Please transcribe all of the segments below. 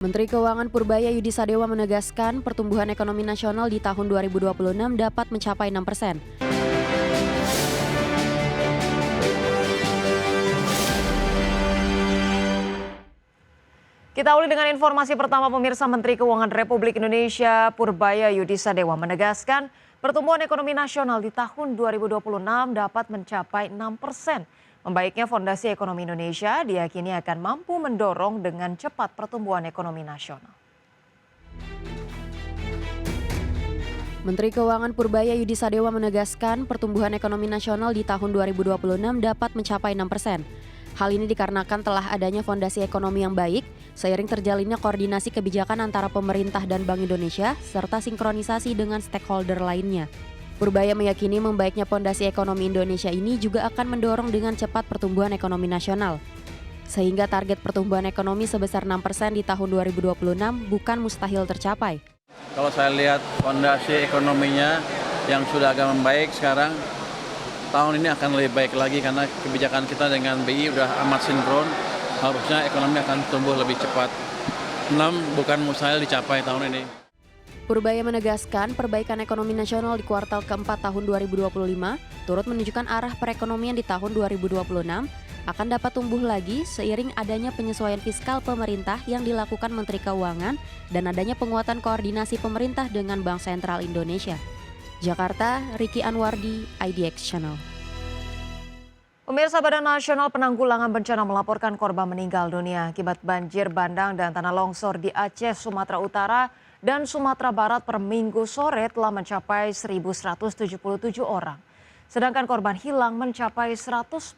Menteri Keuangan Purbaya Yudi Sadewa menegaskan pertumbuhan ekonomi nasional di tahun 2026 dapat mencapai 6%. Kita awali dengan informasi pertama pemirsa. Menteri Keuangan Republik Indonesia Purbaya Yudi Sadewa menegaskan pertumbuhan ekonomi nasional di tahun 2026 dapat mencapai 6%. Membaiknya fondasi ekonomi Indonesia diyakini akan mampu mendorong dengan cepat pertumbuhan ekonomi nasional. Menteri Keuangan Purbaya Yudi Sadewa menegaskan pertumbuhan ekonomi nasional di tahun 2026 dapat mencapai 6%. Hal ini dikarenakan telah adanya fondasi ekonomi yang baik, seiring terjalinnya koordinasi kebijakan antara pemerintah dan Bank Indonesia, serta sinkronisasi dengan stakeholder lainnya. Purbaya meyakini membaiknya fondasi ekonomi Indonesia ini juga akan mendorong dengan cepat pertumbuhan ekonomi nasional. Sehingga target pertumbuhan ekonomi sebesar 6% di tahun 2026 bukan mustahil tercapai. Kalau saya lihat fondasi ekonominya yang sudah agak membaik sekarang, tahun ini akan lebih baik lagi karena kebijakan kita dengan BI udah amat sinkron, harusnya ekonomi akan tumbuh lebih cepat. 6 bukan mustahil dicapai tahun ini. Purbaya menegaskan perbaikan ekonomi nasional di kuartal keempat tahun 2025 turut menunjukkan arah perekonomian di tahun 2026 akan dapat tumbuh lagi seiring adanya penyesuaian fiskal pemerintah yang dilakukan Menteri Keuangan dan adanya penguatan koordinasi pemerintah dengan Bank Sentral Indonesia. Jakarta, Riki Anwardi, IDX Channel. Pemirsa, Badan Nasional Penanggulangan Bencana melaporkan korban meninggal dunia akibat banjir bandang dan tanah longsor di Aceh, Sumatera Utara dan Sumatera Barat per Minggu sore telah mencapai 1.177 orang. Sedangkan korban hilang mencapai 148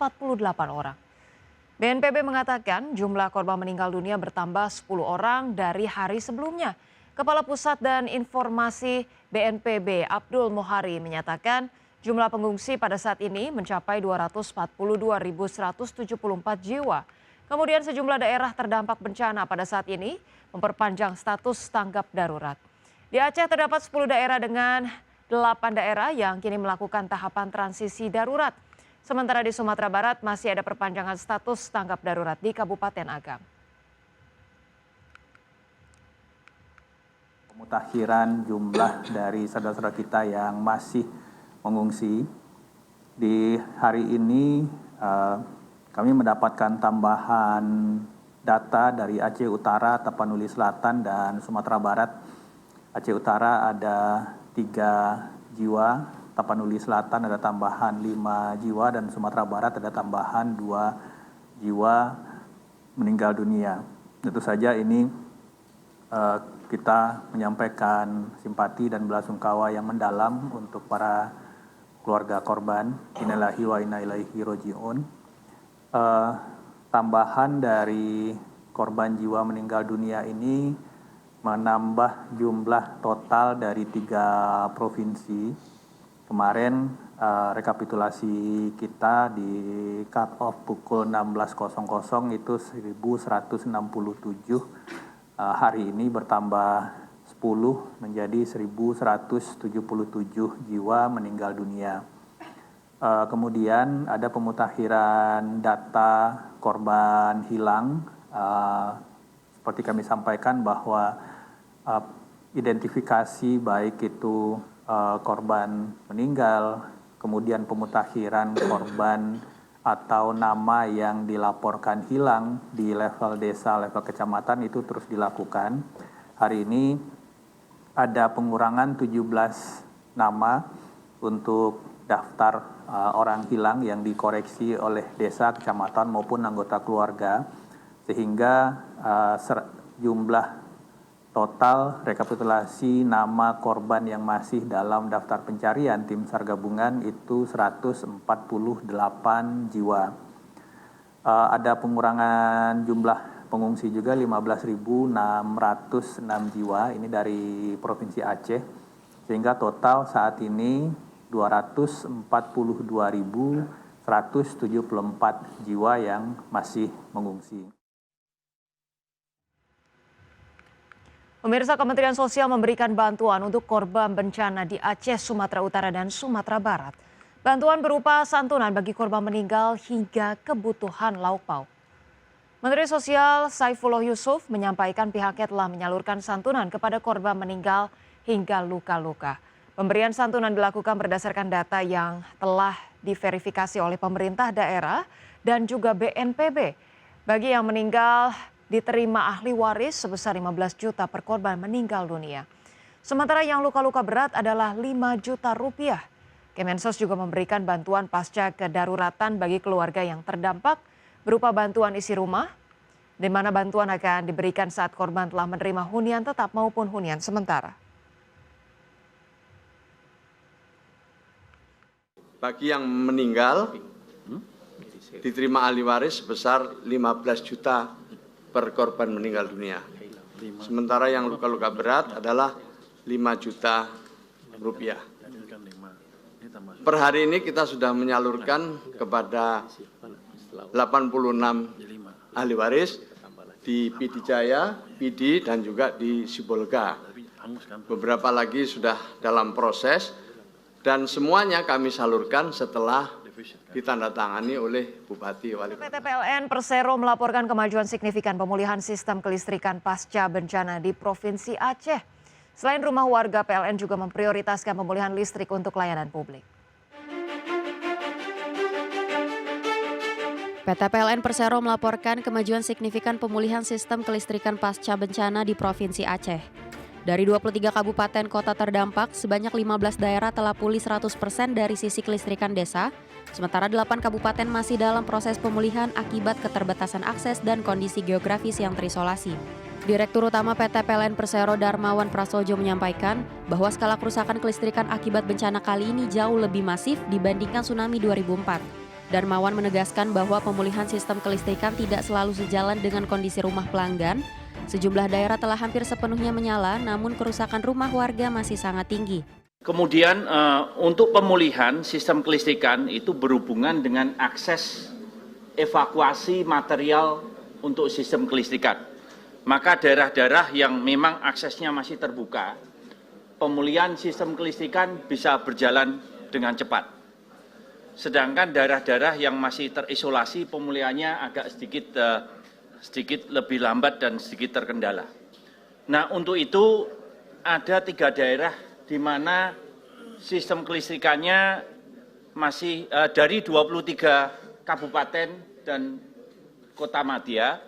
orang. BNPB mengatakan jumlah korban meninggal dunia bertambah 10 orang dari hari sebelumnya. Kepala Pusat dan Informasi BNPB Abdul Mohari menyatakan jumlah pengungsi pada saat ini mencapai 242.174 jiwa. Kemudian sejumlah daerah terdampak bencana pada saat ini memperpanjang status tanggap darurat. Di Aceh terdapat 10 daerah dengan 8 daerah yang kini melakukan tahapan transisi darurat. Sementara di Sumatera Barat masih ada perpanjangan status tanggap darurat di Kabupaten Agam. Pemutakhiran jumlah dari saudara-saudara kita yang masih mengungsi. Di hari ini kami mendapatkan tambahan data dari Aceh Utara, Tapanuli Selatan, dan Sumatera Barat. Aceh Utara ada 3 jiwa, Tapanuli Selatan ada tambahan 5 jiwa, dan Sumatera Barat ada tambahan 2 jiwa meninggal dunia. Tentu saja ini kita menyampaikan simpati dan belasungkawa yang mendalam untuk para keluarga korban. Innalillahi wa inna ilaihi raji'un. Tambahan dari korban jiwa meninggal dunia ini menambah jumlah total dari 3 provinsi. Kemarin rekapitulasi kita di cut off pukul 16.00 itu 1.167. Hari ini bertambah 10 menjadi 1.177 jiwa meninggal dunia. Kemudian ada pemutakhiran data korban hilang. Seperti kami sampaikan bahwa identifikasi baik itu korban meninggal, kemudian pemutakhiran korban atau nama yang dilaporkan hilang di level desa, level kecamatan itu terus dilakukan. Hari ini ada pengurangan 17 nama untuk daftar orang hilang yang dikoreksi oleh desa, kecamatan maupun anggota keluarga, sehingga jumlah total rekapitulasi nama korban yang masih dalam daftar pencarian tim SAR gabungan itu 148 jiwa. Ada pengurangan jumlah pengungsi juga 15.606 jiwa, ini dari Provinsi Aceh, sehingga total saat ini 242.174 jiwa yang masih mengungsi. Pemirsa, Kementerian Sosial memberikan bantuan untuk korban bencana di Aceh, Sumatera Utara, dan Sumatera Barat. Bantuan berupa santunan bagi korban meninggal hingga kebutuhan lauk pauk. Menteri Sosial Saifullah Yusuf menyampaikan pihaknya telah menyalurkan santunan kepada korban meninggal hingga luka-luka. Pemberian santunan dilakukan berdasarkan data yang telah diverifikasi oleh pemerintah daerah dan juga BNPB. Bagi yang meninggal diterima ahli waris sebesar 15 juta per korban meninggal dunia. Sementara yang luka-luka berat adalah 5 juta rupiah. Kemensos juga memberikan bantuan pasca kedaruratan bagi keluarga yang terdampak berupa bantuan isi rumah, di mana bantuan akan diberikan saat korban telah menerima hunian tetap maupun hunian sementara. Bagi yang meninggal, diterima ahli waris sebesar 15 juta per korban meninggal dunia. Sementara yang luka-luka berat adalah 5 juta rupiah. Per hari ini kita sudah menyalurkan kepada 86 ahli waris di PD Jaya, PD dan juga di Sibolga. Beberapa lagi sudah dalam proses dan semuanya kami salurkan setelah ditandatangani oleh Bupati Wali Kota. PT PLN Persero melaporkan kemajuan signifikan pemulihan sistem kelistrikan pasca bencana di Provinsi Aceh. Selain rumah warga, PLN juga memprioritaskan pemulihan listrik untuk layanan publik. PT PLN Persero melaporkan kemajuan signifikan pemulihan sistem kelistrikan pasca bencana di Provinsi Aceh. Dari 23 kabupaten kota terdampak, sebanyak 15 daerah telah pulih 100% dari sisi kelistrikan desa, sementara 8 kabupaten masih dalam proses pemulihan akibat keterbatasan akses dan kondisi geografis yang terisolasi. Direktur Utama PT PLN Persero Darmawan Prasojo menyampaikan bahwa skala kerusakan kelistrikan akibat bencana kali ini jauh lebih masif dibandingkan tsunami 2004. Darmawan menegaskan bahwa pemulihan sistem kelistrikan tidak selalu sejalan dengan kondisi rumah pelanggan. Sejumlah daerah telah hampir sepenuhnya menyala, namun kerusakan rumah warga masih sangat tinggi. Kemudian untuk pemulihan sistem kelistrikan itu berhubungan dengan akses evakuasi material untuk sistem kelistrikan. Maka daerah-daerah yang memang aksesnya masih terbuka, pemulihan sistem kelistrikan bisa berjalan dengan cepat. Sedangkan daerah-daerah yang masih terisolasi pemulihannya agak sedikit lebih lambat dan sedikit terkendala. Nah, untuk itu ada 3 daerah di mana sistem kelistrikannya masih dari 23 kabupaten dan kota madya,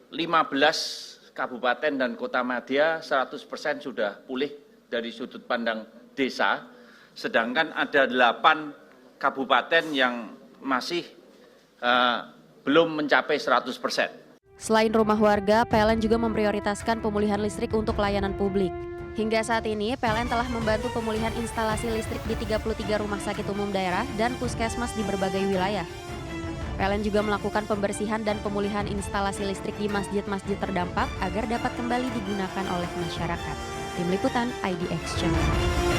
15 kabupaten dan kota madya 100% sudah pulih dari sudut pandang desa, sedangkan ada 8 kabupaten yang masih belum mencapai 100%. Selain rumah warga, PLN juga memprioritaskan pemulihan listrik untuk layanan publik. Hingga saat ini, PLN telah membantu pemulihan instalasi listrik di 33 rumah sakit umum daerah dan puskesmas di berbagai wilayah. PLN juga melakukan pembersihan dan pemulihan instalasi listrik di masjid-masjid terdampak agar dapat kembali digunakan oleh masyarakat. Tim Liputan IDX Channel.